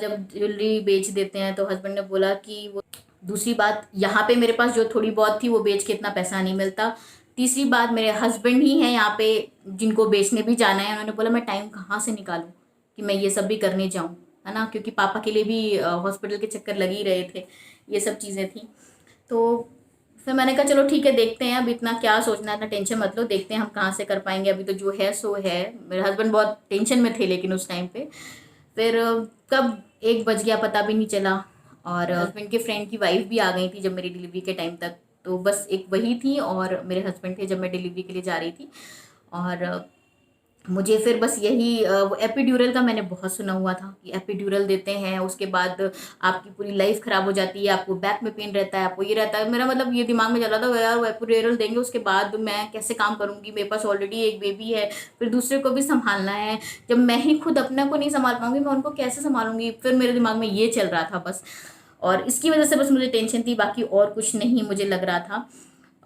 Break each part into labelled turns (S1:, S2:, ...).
S1: जब ज्वेलरी बेच देते हैं तो हस्बैंड ने बोला कि वो, दूसरी बात यहाँ पे मेरे पास जो थोड़ी बहुत थी वो बेच के इतना पैसा नहीं मिलता। तीसरी बात, मेरे हस्बैंड ही हैं यहाँ पे जिनको बेचने भी जाना है। उन्होंने बोला मैं टाइम कहाँ से निकालूं कि मैं ये सब भी करने जाऊं, है ना, क्योंकि पापा के लिए भी हॉस्पिटल के चक्कर लग ही रहे थे, ये सब चीज़ें थी। तो फिर मैंने कहा चलो ठीक है, देखते हैं, अब इतना क्या सोचना है, इतना टेंशन मत लो, देखते हैं हम कहाँ से कर पाएंगे, अभी तो जो है सो है। मेरे हस्बैंड बहुत टेंशन में थे लेकिन उस टाइम पे, फिर कब 1 बज गया पता भी नहीं चला। और हस्बैंड के फ्रेंड की वाइफ भी आ गई थी जब मेरी डिलीवरी के टाइम तक, तो बस एक वही थी और मेरे हस्बैंड थे जब मैं डिलीवरी के लिए जा रही थी। और मुझे फिर बस यही वो एपिड्यूरल का मैंने बहुत सुना हुआ था कि एपिड्यूरल देते हैं उसके बाद आपकी पूरी लाइफ खराब हो जाती है, आपको बैक में पेन रहता है, आपको ये रहता है। मेरा मतलब ये दिमाग में चल रहा था यार वो एपिड्यूरल देंगे उसके बाद मैं कैसे काम करूंगी, मेरे पास ऑलरेडी एक बेबी है, फिर दूसरे को भी संभालना है, जब मैं ही खुद अपने को नहीं संभाल पाऊंगी मैं उनको कैसे संभालूंगी। फिर मेरे दिमाग में ये चल रहा था बस, और इसकी वजह से बस मुझे टेंशन थी, बाकी और कुछ नहीं मुझे लग रहा था।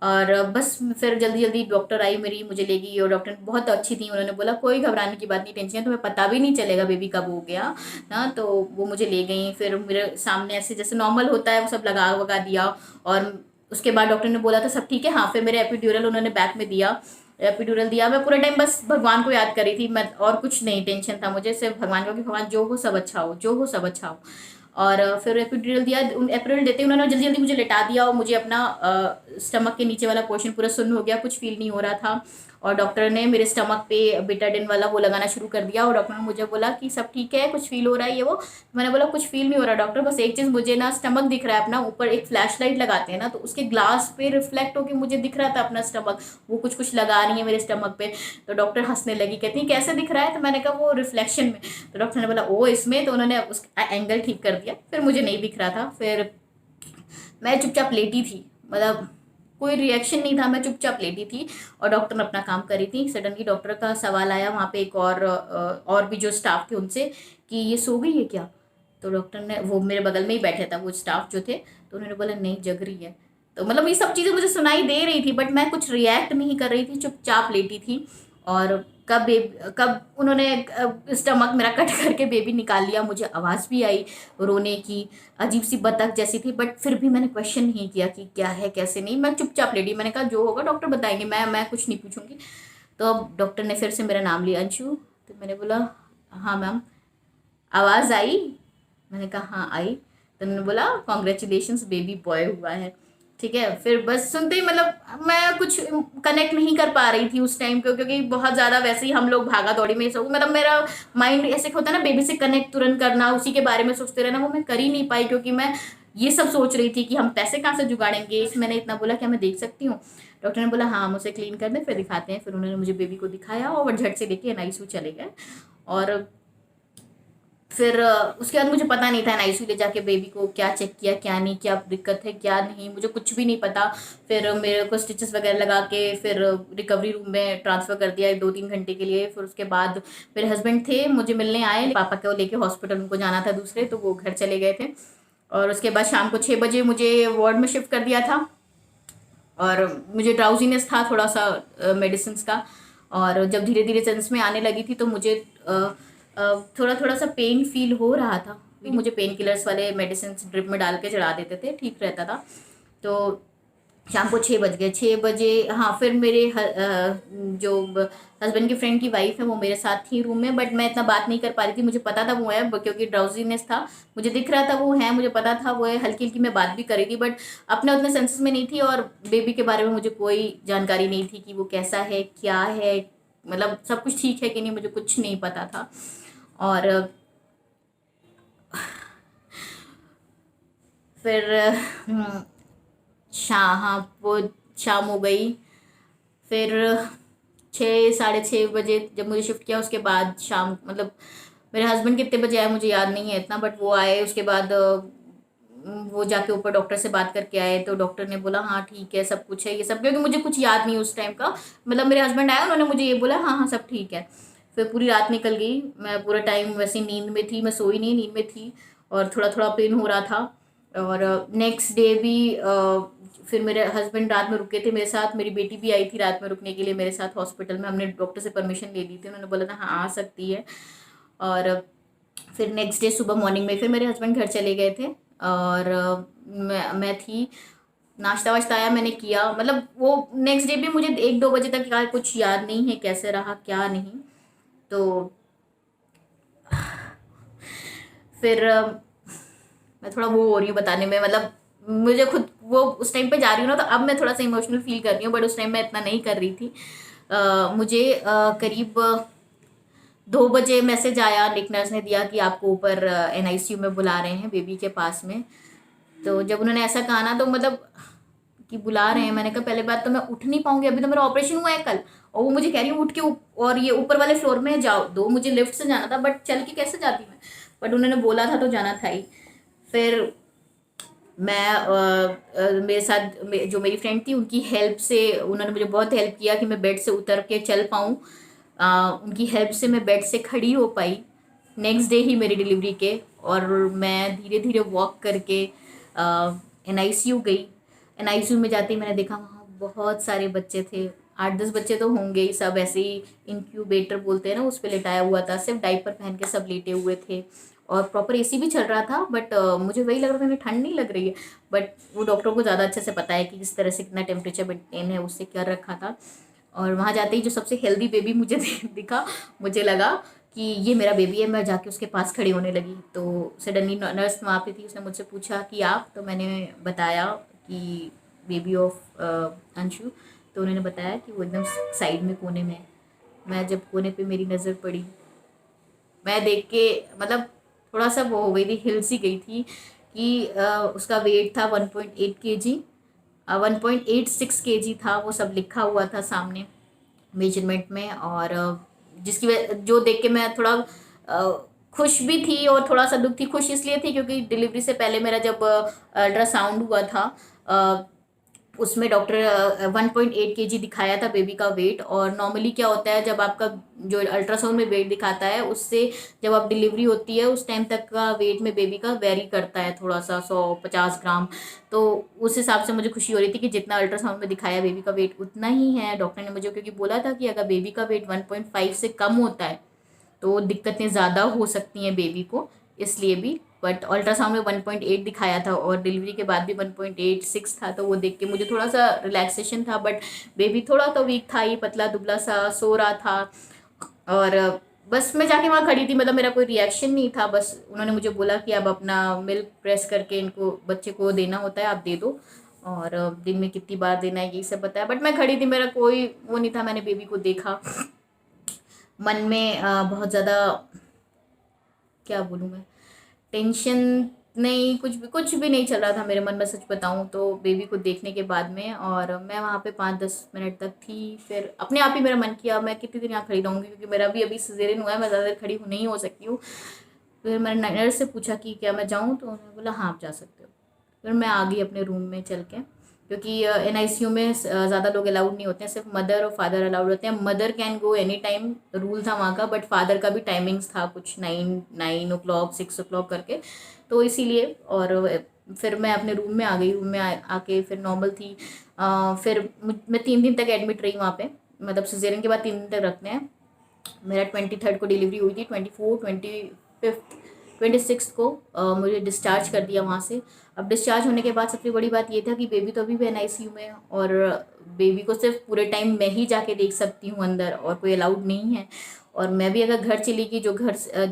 S1: और बस फिर जल्दी जल्दी डॉक्टर आई मेरी, मुझे ले गई और डॉक्टर बहुत अच्छी थी, उन्होंने बोला कोई घबराने की बात नहीं, टेंशन है, तुम्हें पता भी नहीं चलेगा बेबी कब हो गया ना। तो वो मुझे ले गई, फिर मेरे सामने ऐसे जैसे नॉर्मल होता है वो सब लगा वगा दिया। और उसके बाद डॉक्टर ने बोला था सब ठीक है, हाँ, फिर मेरे एपिड्यूरल उन्होंने बैक में दिया, एपिड्यूरल दिया। मैं पूरे टाइम बस भगवान को याद कर रही थी, मैं और कुछ नहीं टेंशन था मुझे, सिर्फ भगवान को कि भगवान जो हो सब अच्छा हो, जो हो सब अच्छा हो। और फिर एपिड्यूरल दिया, एपिड्यूरल देते ही उन्होंने जल्दी जल्दी मुझे लेटा दिया और मुझे अपना स्टमक के नीचे वाला पोर्शन पूरा सुन्न हो गया, कुछ फील नहीं हो रहा था। और डॉक्टर ने मेरे स्टमक पे बेटाडिन वाला वो लगाना शुरू कर दिया और डॉक्टर ने मुझे बोला कि सब ठीक है, कुछ फील हो रहा है ये वो। मैंने बोला कुछ फील नहीं हो रहा डॉक्टर, बस एक चीज़ मुझे ना स्टमक दिख रहा है अपना, ऊपर एक फ्लैश लाइट लगाते हैं ना तो उसके ग्लास पे रिफ्लेक्ट होकर मुझे दिख रहा था अपना स्टमक, वो कुछ कुछ लगा रही है मेरे स्टमक पे। तो डॉक्टर हंसने लगी, कहती है कैसे दिख रहा है, तो मैंने कहा वो रिफ्लेक्शन में। तो डॉक्टर ने बोला ओ इसमें, तो उन्होंने उस एंगल ठीक कर दिया, फिर मुझे नहीं दिख रहा था। फिर मैं चुपचाप लेटी थी, मतलब कोई रिएक्शन नहीं था, मैं चुपचाप लेटी थी और डॉक्टर अपना काम कर रही थी। सडनली डॉक्टर का सवाल आया वहाँ पे एक और भी जो स्टाफ थे उनसे कि ये सो गई है क्या। तो डॉक्टर ने, वो मेरे बगल में ही बैठे था वो स्टाफ जो थे, तो उन्होंने बोला नहीं जग रही है। तो मतलब ये सब चीज़ें मुझे सुनाई दे रही थी बट मैं कुछ रिएक्ट नहीं कर रही थी, चुपचाप लेटी थी। और कब उन्होंने स्टमक मेरा कट करके बेबी निकाल लिया, मुझे आवाज़ भी आई रोने की, अजीब सी बतख जैसी थी, बट फिर भी मैंने क्वेश्चन नहीं किया कि क्या है कैसे नहीं, मैं चुपचाप लेटी, मैंने कहा जो होगा डॉक्टर बताएंगे, मैं कुछ नहीं पूछूंगी। तो अब डॉक्टर ने फिर से मेरा नाम लिया अंशु, तो मैंने बोला हाँ मैम। आवाज़ आई, मैंने कहा हाँ आई। तो उन्होंने बोला कॉन्ग्रेचुलेशंस बेबी बॉय हुआ है। ठीक है, फिर बस सुनते ही मतलब मैं कुछ कनेक्ट नहीं कर पा रही थी उस टाइम को, क्योंकि बहुत ज़्यादा वैसे ही हम लोग भागा दौड़ी में सब, मतलब मेरा माइंड ऐसे होता है ना बेबी से कनेक्ट तुरंत करना, उसी के बारे में सोचते रहना, वो मैं कर ही नहीं पाई क्योंकि मैं ये सब सोच रही थी कि हम पैसे कहाँ से जुगाड़ेंगे। इस मैंने इतना बोला क्या मैं देख सकती हूँ। डॉक्टर ने बोला हाँ हम उसे क्लीन कर दें फिर दिखाते हैं। फिर उन्होंने मुझे बेबी को दिखाया और झट से लेके एनआईसीयू चले गए। और फिर उसके बाद मुझे पता नहीं था एनआईसीयू ले जाके बेबी को क्या चेक किया क्या नहीं, क्या दिक्कत है क्या नहीं, मुझे कुछ भी नहीं पता। फिर मेरे को स्टिचेस वगैरह लगा के फिर रिकवरी रूम में ट्रांसफ़र कर दिया 2-3 घंटे के लिए। फिर उसके बाद मेरे हस्बैंड थे मुझे मिलने आए, पापा को लेके हॉस्पिटल उनको जाना था दूसरे, तो वो घर चले गए थे। और उसके बाद शाम को 6 बजे मुझे वार्ड में शिफ्ट कर दिया था। और मुझे ड्राउजीनेस था थोड़ा सा मेडिसिन का। और जब धीरे धीरे सेंस में आने लगी थी तो मुझे थोड़ा थोड़ा सा पेन फील हो रहा था। मुझे पेन किलर्स वाले मेडिसिन ड्रिप में डाल के चढ़ा देते थे, ठीक रहता था। तो शाम को 6 बज गए, 6 बजे हाँ, फिर मेरे जो हस्बैंड की फ्रेंड की वाइफ है वो मेरे साथ थी रूम में, बट मैं इतना बात नहीं कर पा रही थी, मुझे पता था वो है क्योंकि ड्राउजीनेस था, मुझे दिख रहा था वो है, मुझे पता था वो है, हल्की हल्की मैं बात भी कर रही थी बट अपने उतने सेंसेस में नहीं थी। और बेबी के बारे में मुझे कोई जानकारी नहीं थी कि वो कैसा है क्या है, मतलब सब कुछ ठीक है कि नहीं, मुझे कुछ नहीं पता था। और फिर हाँ वो शाम हो गई। फिर 6 साढ़े 6 बजे जब मुझे शिफ्ट किया उसके बाद शाम, मतलब मेरे हस्बैंड कितने बजे आए मुझे याद नहीं है इतना, बट वो आए उसके बाद वो जाके ऊपर डॉक्टर से बात करके आए। तो डॉक्टर ने बोला हाँ ठीक है सब कुछ है ये सब, क्योंकि मुझे कुछ याद नहीं उस टाइम का, मतलब मेरे हस्बैंड आए उन्होंने मुझे ये बोला हाँ हाँ सब ठीक है। फिर पूरी रात निकल गई, मैं पूरा टाइम वैसे नींद में थी, मैं सोई नहीं, नींद में थी और थोड़ा थोड़ा पेन हो रहा था। और नेक्स्ट डे भी फिर मेरे हस्बैंड रात में रुके थे मेरे साथ, मेरी बेटी भी आई थी रात में रुकने के लिए मेरे साथ हॉस्पिटल में, हमने डॉक्टर से परमिशन ले ली थी, उन्होंने बोला था हाँ आ सकती है। और फिर नेक्स्ट डे सुबह मॉर्निंग में फिर मेरे हस्बैंड घर चले गए थे, और मैं थी। नाश्ता वाश्ता आया, मैंने किया, मतलब वो नेक्स्ट डे भी मुझे 1-2 बजे तक यार कुछ याद नहीं है कैसे रहा क्या नहीं। तो फिर मैं थोड़ा वो हो रही हूँ बताने में, मतलब मुझे खुद वो उस टाइम पे जा रही हूँ ना, तो अब मैं थोड़ा सा इमोशनल फील कर रही हूँ, बट उस टाइम मैं इतना नहीं कर रही थी। मुझे करीब 2 बजे मैसेज आया, निक नर्स ने दिया कि आपको ऊपर NICU में बुला रहे हैं बेबी के पास में। तो जब उन्होंने ऐसा कहा ना, तो मतलब कि बुला रहे हैं, मैंने कहा पहले बात तो मैं उठ नहीं पाऊंगी, अभी तो मेरा ऑपरेशन हुआ है कल, और वो मुझे कह रही हूँ उठ के और ये ऊपर वाले फ्लोर में जाओ। दो मुझे लिफ्ट से जाना था, बट चल के कैसे जाती मैं, बट उन्होंने बोला था तो जाना था ही। फिर मैं मेरे साथ जो मेरी फ्रेंड थी, उनकी हेल्प से उन्होंने मुझे बहुत हेल्प किया कि मैं बेड से उतर के चल पाऊँ। उनकी हेल्प से मैं बेड से खड़ी हो पाई नेक्स्ट डे ही मेरी डिलीवरी के, और मैं धीरे धीरे वॉक करके NICU गई। NICU में जाते ही मैंने देखा वहाँ बहुत सारे बच्चे थे, 8-10 बच्चे तो होंगे ही, सब ऐसे ही इंक्यूबेटर बोलते हैं ना, उस पर लेटाया हुआ था, सिर्फ डाइपर पहन के सब लेटे हुए थे, और प्रॉपर AC भी चल रहा था। बट मुझे वही लग रहा था, मुझे ठंड नहीं लग रही है, बट वो डॉक्टरों को ज़्यादा अच्छे से पता है कि किस तरह से कितना टेम्परेचर मेंटेन है, उससे कर रखा था। और वहाँ जाते ही जो सबसे हेल्दी बेबी मुझे दिखा, मुझे लगा कि ये मेरा बेबी है, मैं जाके उसके पास खड़ी होने लगी। तो सडनली नर्स वहाँ पे थी, उसने मुझसे पूछा कि आप, तो मैंने बताया कि बेबी ऑफ अंशु। तो उन्होंने बताया कि वो एकदम साइड में कोने में है। मैं जब कोने पे मेरी नज़र पड़ी, मैं देख के मतलब थोड़ा सा वो हो गई थी, हिल सी गई थी कि उसका वेट था 1.8 kg, 1.86 kg था, वो सब लिखा हुआ था सामने मेजरमेंट में। और जिसकी वजह जो देख के मैं थोड़ा खुश भी थी और थोड़ा सा दुख थी। खुश इसलिए थी क्योंकि डिलीवरी से पहले मेरा जब अल्ट्रासाउंड हुआ था, उसमें डॉक्टर 1.8 kg दिखाया था बेबी का वेट। और नॉर्मली क्या होता है, जब आपका जो अल्ट्रासाउंड में वेट दिखाता है, उससे जब आप डिलीवरी होती है उस टाइम तक का वेट में बेबी का वेरी करता है थोड़ा सा, 150 ग्राम। तो उस हिसाब से मुझे खुशी हो रही थी कि जितना अल्ट्रासाउंड में दिखाया बेबी का वेट उतना ही है। डॉक्टर ने मुझे क्योंकि बोला था कि अगर बेबी का वेट 1.5 से कम होता है तो दिक्कतें ज़्यादा हो सकती हैं बेबी को, इसलिए भी। बट अल्ट्रासाउंड में 1.8 दिखाया था, और डिलीवरी के बाद भी 1.86 था, तो वो देख के मुझे थोड़ा सा रिलैक्सेशन था। बट बेबी थोड़ा तो वीक था ही, पतला दुबला सा सो रहा था। और बस मैं जाके वहाँ खड़ी थी, मतलब मेरा कोई रिएक्शन नहीं था, बस उन्होंने मुझे बोला कि अब अपना मिल्क प्रेस करके इनको बच्चे को देना होता है, आप दे दो, और दिन में कितनी बार देना है यही सब बताया। बट मैं खड़ी थी, मेरा कोई वो नहीं था, मैंने बेबी को देखा। मन में बहुत ज़्यादा, क्या बोलूँ मैं, टेंशन नहीं, कुछ भी नहीं चल रहा था मेरे मन में, सच बताऊँ तो, बेबी को देखने के बाद में। और मैं वहाँ पे 5-10 मिनट तक थी, फिर अपने आप ही मेरा मन किया मैं कितनी देर यहाँ खड़ी रहूँगी, क्योंकि मेरा भी अभी सिजेरियन हुआ है, मैं ज़्यादा देर खड़ी नहीं हो सकती हूँ। फिर मैंने नर्स से पूछा कि क्या मैं जाऊँ, तो उन्होंने बोला हाँ आप जा सकते हो। फिर मैं आ गई अपने रूम में चल के, क्योंकि NICU में ज़्यादा लोग अलाउड नहीं होते हैं, सिर्फ मदर और फादर अलाउड होते हैं। Mother can go any time, rule था वहाँ का, बट फादर का भी टाइमिंग्स था कुछ 9 o'clock 6 o'clock करके, तो इसीलिए। और फिर मैं अपने रूम में आ गई, रूम में आके फिर नॉर्मल थी। फिर मैं 3 दिन तक एडमिट रही वहाँ पे, मतलब सिजेरियन के बाद 3 दिन तक रखते हैं। मेरा 23rd को डिलीवरी हुई थी, 24, 25, 26 को मुझे डिस्चार्ज कर दिया वहाँ से। अब डिस्चार्ज होने के बाद सबसे बड़ी बात ये था कि बेबी तो अभी भी NICU में है, और बेबी को सिर्फ पूरे टाइम मैं ही जाके देख सकती हूँ अंदर, और कोई अलाउड नहीं है। और मैं भी अगर घर चली गई, जो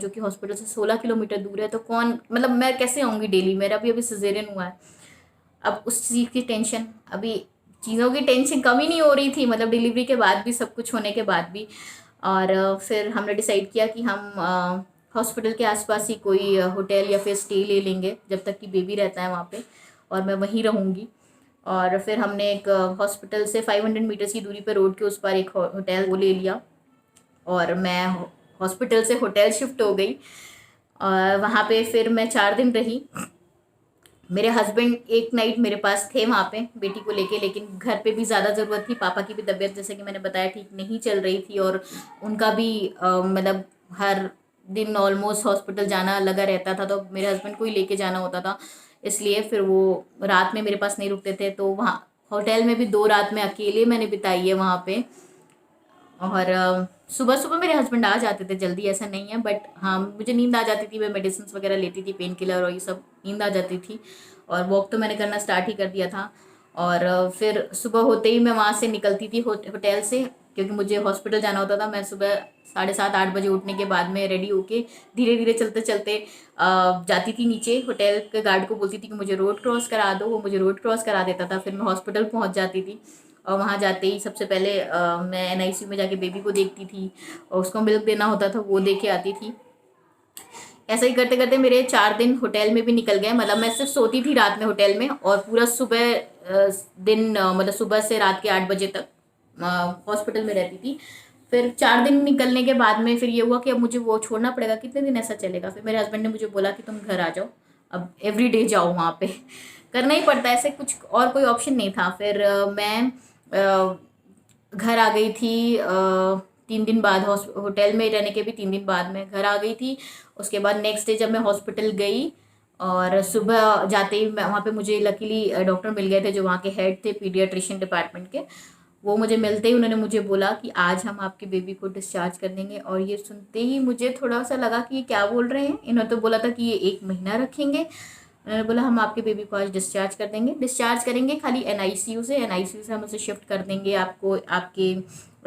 S1: कि हॉस्पिटल से 16 किलोमीटर दूर है, तो कौन, मतलब मैं कैसे आऊँगी डेली, मेरा भी अभी सिजेरियन हुआ है। अब उस चीज़ की टेंशन, अभी चीज़ों की टेंशन कम ही नहीं हो रही थी, मतलब डिलीवरी के बाद भी, सब कुछ होने के बाद भी। और फिर हमने डिसाइड किया कि हम हॉस्पिटल के आसपास ही कोई होटल या फिर स्टे ले लेंगे जब तक कि बेबी रहता है वहाँ पे, और मैं वहीं रहूँगी। और फिर हमने एक हॉस्पिटल से 500 मीटर्स की दूरी पर रोड के उस पर एक होटल वो ले लिया, और मैं हॉस्पिटल से होटल शिफ्ट हो गई। और वहाँ पे फिर मैं 4 दिन रही। मेरे हस्बैंड एक नाइट मेरे पास थे वहाँ पे बेटी को लेके, लेकिन घर पे भी ज़्यादा ज़रूरत थी। पापा की भी तबीयत, जैसे कि मैंने बताया, ठीक नहीं चल रही थी, और उनका भी मतलब हर दिन ऑलमोस्ट हॉस्पिटल जाना लगा रहता था, तो मेरे हस्बैंड को ही लेके जाना होता था। इसलिए फिर वो रात में मेरे पास नहीं रुकते थे, तो वहाँ होटल में भी 2 रात में अकेले मैंने बिताई है वहाँ पे। और सुबह सुबह मेरे हस्बैंड आ जाते थे जल्दी, ऐसा नहीं है, बट हाँ मुझे नींद आ जाती थी, मैं मेडिसिन वगैरह लेती थी, पेन किलर और ये सब, नींद आ जाती थी। और वॉक तो मैंने करना स्टार्ट ही कर दिया था। और फिर सुबह होते ही मैं वहाँ से निकलती थी होटल से, क्योंकि मुझे हॉस्पिटल जाना होता था। मैं सुबह 7:30-8 बजे उठने के बाद में रेडी होके धीरे धीरे चलते चलते जाती थी नीचे। होटल के गार्ड को बोलती थी कि मुझे रोड क्रॉस करा दो, वो मुझे रोड क्रॉस करा देता था। फिर मैं हॉस्पिटल पहुँच जाती थी, और वहाँ जाते ही सबसे पहले मैं NICU में जाके बेबी को देखती थी, और उसको मिल्क देना होता था, वो दे के आती थी। ऐसा ही करते करते मेरे 4 दिन होटल में भी निकल गए। मतलब मैं सिर्फ सोती थी रात में होटल में, और पूरा सुबह दिन मतलब सुबह से रात के 8 बजे तक हॉस्पिटल में रहती थी। फिर 4 दिन निकलने के बाद में फिर ये हुआ कि अब मुझे वो छोड़ना पड़ेगा, कितने दिन ऐसा चलेगा। फिर मेरे हस्बैंड ने मुझे बोला कि तुम घर आ जाओ, अब एवरीडे जाओ वहाँ पे करना ही पड़ता है, ऐसे कुछ और कोई ऑप्शन नहीं था। फिर मैं घर आ गई थी 3 दिन बाद। होटल में रहने के भी 3 दिन बाद मैं घर आ गई थी। उसके बाद नेक्स्ट डे जब मैं हॉस्पिटल गई, और सुबह जाते ही मैं वहाँ पे, मुझे लकीली डॉक्टर मिल गए थे जो वहाँ के हेड थे पीडियाट्रिशियन डिपार्टमेंट के। वो मुझे मिलते ही उन्होंने मुझे बोला कि आज हम आपके बेबी को डिस्चार्ज कर देंगे। और ये सुनते ही मुझे थोड़ा सा लगा कि ये क्या बोल रहे हैं। इन्होंने तो बोला था कि ये 1 महीना रखेंगे। उन्होंने बोला हम आपके बेबी को आज डिस्चार्ज कर देंगे, डिस्चार्ज करेंगे खाली NICU से, NICU से हम उसे शिफ्ट कर देंगे आपको आपके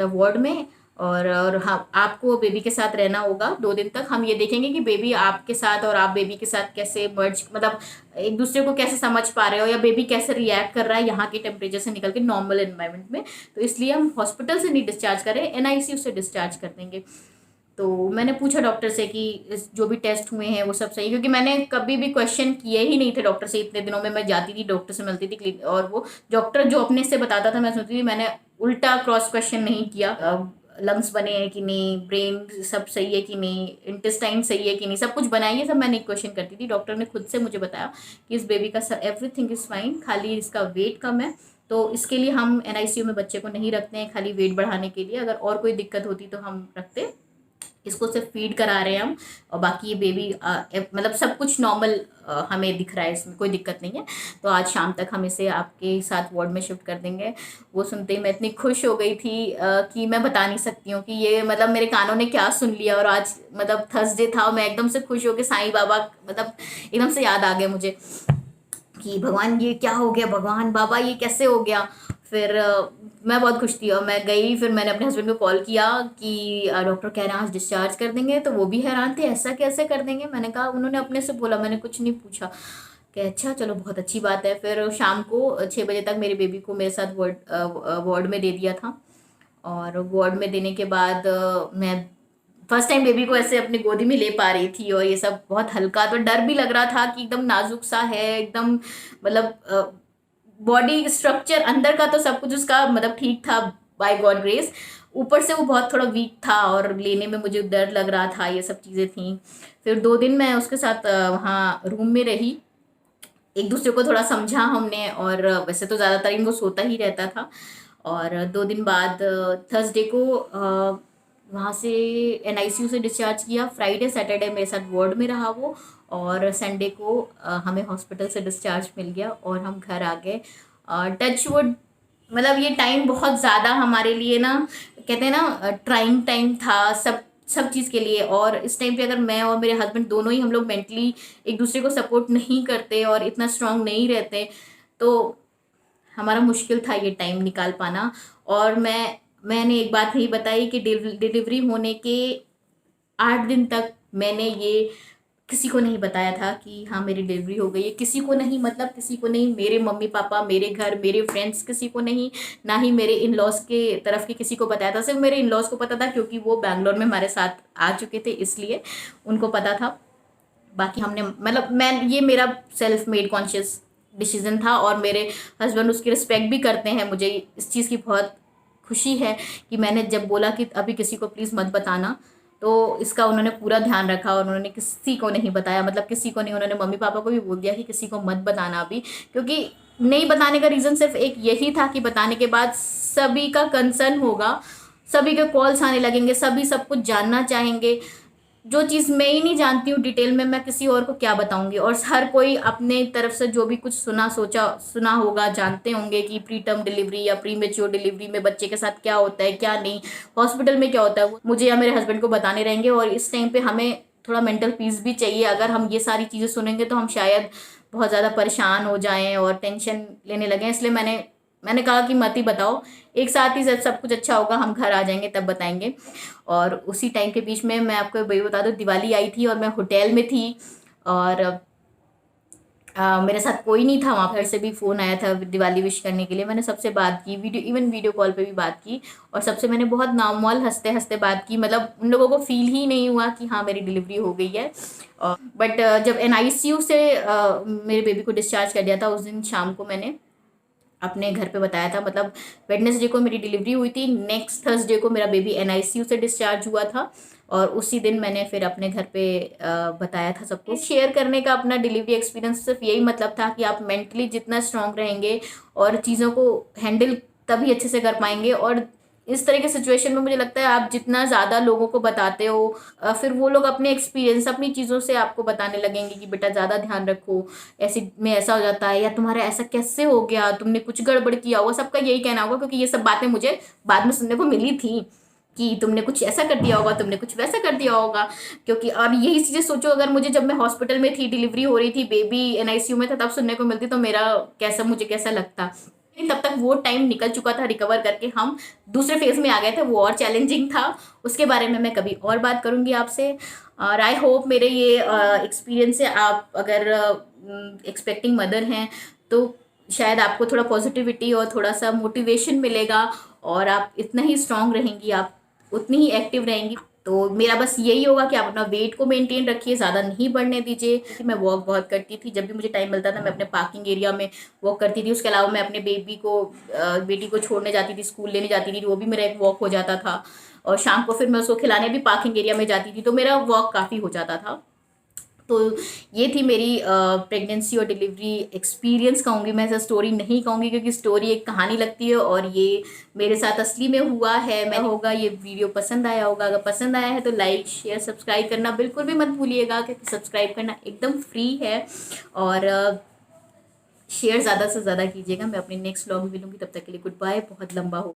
S1: वार्ड में। और हाँ, आपको बेबी के साथ रहना होगा 2 दिन तक। हम ये देखेंगे कि बेबी आपके साथ और आप बेबी के साथ कैसे मर्ज, मतलब एक दूसरे को कैसे समझ पा रहे हो, या बेबी कैसे रिएक्ट कर रहा है यहाँ के टेम्परेचर से निकल के नॉर्मल एनवायरनमेंट में। तो इसलिए हम हॉस्पिटल से नहीं डिस्चार्ज करें, NICU से डिस्चार्ज कर देंगे। तो मैंने पूछा डॉक्टर से कि जो भी टेस्ट हुए हैं वो सब सही, क्योंकि मैंने कभी भी क्वेश्चन किए ही नहीं थे डॉक्टर से। इतने दिनों में मैं जाती थी डॉक्टर से मिलती थी, और वो डॉक्टर जो अपने से बताता था मैं सुनती थी। मैंने उल्टा क्रॉस क्वेश्चन नहीं किया, लंग्स बने हैं कि नहीं, ब्रेन सब सही है कि नहीं, इंटेस्टाइन सही है कि नहीं, सब कुछ बना है, ये सब मैंने क्वेश्चन करती थी। डॉक्टर ने खुद से मुझे बताया कि इस बेबी का एवरीथिंग इज़ फाइन, खाली इसका वेट कम है। तो इसके लिए हम NICU में बच्चे को नहीं रखते हैं, खाली वेट बढ़ाने के लिए। अगर और कोई दिक्कत होती तो हम रखते, इसको सिर्फ फीड करा रहे हैं हम। और बाकी ये बेबी मतलब सब कुछ नॉर्मल हमें दिख रहा है, इसमें कोई दिक्कत नहीं है। तो आज शाम तक हम इसे आपके साथ वार्ड में शिफ्ट कर देंगे। वो सुनते ही मैं इतनी खुश हो गई थी कि मैं बता नहीं सकती हूँ कि ये मतलब मेरे कानों ने क्या सुन लिया। और आज मतलब थर्सडे था, मैं एकदम से खुश हो के साईं बाबा मतलब एकदम से याद आ गए मुझे कि भगवान ये क्या हो गया, भगवान बाबा ये कैसे हो गया। फिर मैं बहुत खुश थी, और मैं गई। फिर मैंने अपने हस्बैंड को कॉल किया कि डॉक्टर कह रहे हैं आज डिस्चार्ज कर देंगे। तो वो भी हैरान थे, ऐसा कैसे कर देंगे। मैंने कहा उन्होंने अपने से बोला, मैंने कुछ नहीं पूछा। कि अच्छा चलो बहुत अच्छी बात है। फिर शाम को 6 बजे तक मेरे बेबी को मेरे साथ वार्ड में दे दिया था। और वार्ड में देने के बाद मैं फर्स्ट टाइम बेबी को ऐसे अपनी गोदी में ले पा रही थी, और ये सब बहुत हल्का, तो डर भी लग रहा था कि एकदम नाजुक सा है एकदम, मतलब बॉडी स्ट्रक्चर अंदर का तो सब कुछ उसका मतलब ठीक था बाय गॉड ग्रेस। ऊपर से वो बहुत थोड़ा वीक था, और लेने में मुझे डर लग रहा था, ये सब चीज़ें थी। फिर 2 दिन मैं उसके साथ वहाँ रूम में रही, एक दूसरे को थोड़ा समझा हमने। और वैसे तो ज़्यादातर टाइम वो सोता ही रहता था। और 2 दिन बाद थर्सडे को वहाँ से NICU से डिस्चार्ज किया। फ्राइडे सैटरडे मेरे साथ वार्ड में रहा वो, और संडे को हमें हॉस्पिटल से डिस्चार्ज मिल गया और हम घर आ गए। टच वुड, मतलब ये टाइम बहुत ज़्यादा हमारे लिए ना, कहते हैं ना, ट्राइंग टाइम था सब सब चीज़ के लिए। और इस टाइम पे अगर मैं और मेरे हस्बैंड दोनों ही हम लोग मेंटली एक दूसरे को सपोर्ट नहीं करते और इतना स्ट्रांग नहीं रहते, तो हमारा मुश्किल था ये टाइम निकाल पाना। और मैंने एक बात नहीं बताई कि डिलीवरी होने के 8 दिन तक मैंने ये किसी को नहीं बताया था कि हाँ मेरी डिलीवरी हो गई है। किसी को नहीं, मतलब किसी को नहीं, मेरे मम्मी पापा, मेरे घर, मेरे फ्रेंड्स, किसी को नहीं, ना ही मेरे इन लॉज के तरफ के किसी को बताया था। सिर्फ मेरे इन लॉज को पता था, क्योंकि वो बैंगलोर में हमारे साथ आ चुके थे, इसलिए उनको पता था। बाकी हमने, मतलब मैं, ये मेरा सेल्फ मेड कॉन्शियस डिसीजन था, और मेरे हस्बैंड उसकी रिस्पेक्ट भी करते हैं। मुझे इस चीज़ की बहुत खुशी है कि मैंने जब बोला कि अभी किसी को प्लीज़ मत बताना, तो इसका उन्होंने पूरा ध्यान रखा और उन्होंने किसी को नहीं बताया। मतलब किसी को नहीं, उन्होंने मम्मी पापा को भी बोल दिया कि किसी को मत बताना अभी। क्योंकि नहीं बताने का रीज़न सिर्फ एक यही था कि बताने के बाद सभी का कंसर्न होगा, सभी के कॉल्स आने लगेंगे, सभी सब कुछ जानना चाहेंगे। जो चीज़ मैं ही नहीं जानती हूँ डिटेल में, मैं किसी और को क्या बताऊंगी। और हर कोई अपने तरफ से जो भी कुछ सुना होगा, जानते होंगे कि प्री टर्म डिलीवरी या प्री मेच्योर डिलीवरी में बच्चे के साथ क्या होता है क्या नहीं, हॉस्पिटल में क्या होता है, वो मुझे या मेरे हस्बैंड को बताने रहेंगे। और इस टाइम पे हमें थोड़ा मेंटल पीस भी चाहिए। अगर हम ये सारी चीज़ें सुनेंगे तो हम शायद बहुत ज़्यादा परेशान हो जाएं और टेंशन लेने लगें। इसलिए मैंने कहा कि मत ही बताओ, एक साथ ही जब सब कुछ अच्छा होगा हम घर आ जाएंगे तब बताएंगे। और उसी टाइम के बीच में मैं आपको वही बता दूं, दिवाली आई थी और मैं होटल में थी। और मेरे साथ कोई नहीं था वहाँ, घर से भी फ़ोन आया था दिवाली विश करने के लिए। मैंने सबसे बात की, वीडियो कॉल पे भी बात की। और सबसे मैंने बहुत नॉर्मल हंसते हंसते बात की, मतलब उन लोगों को फील ही नहीं हुआ कि हाँ मेरी डिलीवरी हो गई है। बट जब NICU से मेरे बेबी को डिस्चार्ज कर दिया था, उस दिन शाम को मैंने अपने घर पे बताया था। मतलब वेडनेसडे को मेरी डिलीवरी हुई थी, नेक्स्ट थर्सडे को मेरा बेबी NICU से डिस्चार्ज हुआ था। और उसी दिन मैंने फिर अपने घर पे बताया था सबको। शेयर करने का अपना डिलीवरी एक्सपीरियंस सिर्फ यही मतलब था कि आप मेंटली जितना स्ट्रांग रहेंगे और चीज़ों को हैंडल तभी अच्छे से कर पाएंगे। और इस तरह के सिचुएशन में मुझे लगता है आप जितना ज़्यादा लोगों को बताते हो, फिर वो लोग अपने एक्सपीरियंस अपनी चीज़ों से आपको बताने लगेंगे कि बेटा ज़्यादा ध्यान रखो, ऐसे में ऐसा हो जाता है, या तुम्हारा ऐसा कैसे हो गया, तुमने कुछ गड़बड़ किया होगा। सबका यही कहना होगा, क्योंकि ये सब बातें मुझे बाद में सुनने को मिली थी कि तुमने कुछ ऐसा कर दिया होगा, तुमने कुछ वैसा कर दिया होगा। क्योंकि और यही चीज़ें सोचो, अगर मुझे जब मैं हॉस्पिटल में थी, डिलीवरी हो रही थी, बेबी NICU में था, तब सुनने को मिलती तो मेरा मुझे कैसा लगता। लेकिन तब तक वो टाइम निकल चुका था, रिकवर करके हम दूसरे फेज में आ गए थे, वो और चैलेंजिंग था। उसके बारे में मैं कभी और बात करूंगी आपसे। और आई होप मेरे ये एक्सपीरियंस से आप अगर एक्सपेक्टिंग मदर हैं तो शायद आपको थोड़ा पॉजिटिविटी और थोड़ा सा मोटिवेशन मिलेगा, और आप इतना ही स्ट्रांग रहेंगी, आप उतनी ही एक्टिव रहेंगी। तो मेरा बस यही होगा कि आप अपना वेट को मेंटेन रखिए, ज़्यादा नहीं बढ़ने दीजिए। मैं वॉक बहुत करती थी, जब भी मुझे टाइम मिलता था मैं अपने पार्किंग एरिया में वॉक करती थी। उसके अलावा मैं अपने बेटी को छोड़ने जाती थी, स्कूल लेने जाती थी, वो भी मेरा एक वॉक हो जाता था। और शाम को फिर मैं उसको खिलाने भी पार्किंग एरिया में जाती थी, तो मेरा वॉक काफ़ी हो जाता था। तो ये थी मेरी प्रेगनेंसी और डिलीवरी एक्सपीरियंस कहूँगी मैं, ऐसा स्टोरी नहीं कहूँगी, क्योंकि स्टोरी एक कहानी लगती है और ये मेरे साथ असली में हुआ है। मैं होगा ये वीडियो पसंद आया होगा, अगर पसंद आया है तो लाइक शेयर सब्सक्राइब करना बिल्कुल भी मत भूलिएगा, क्योंकि सब्सक्राइब करना एकदम फ्री है। और शेयर ज़्यादा से ज़्यादा कीजिएगा। मैं अपने नेक्स्ट व्लॉग में मिलूंगी, तब तक के लिए गुड बाय। बहुत लंबा हो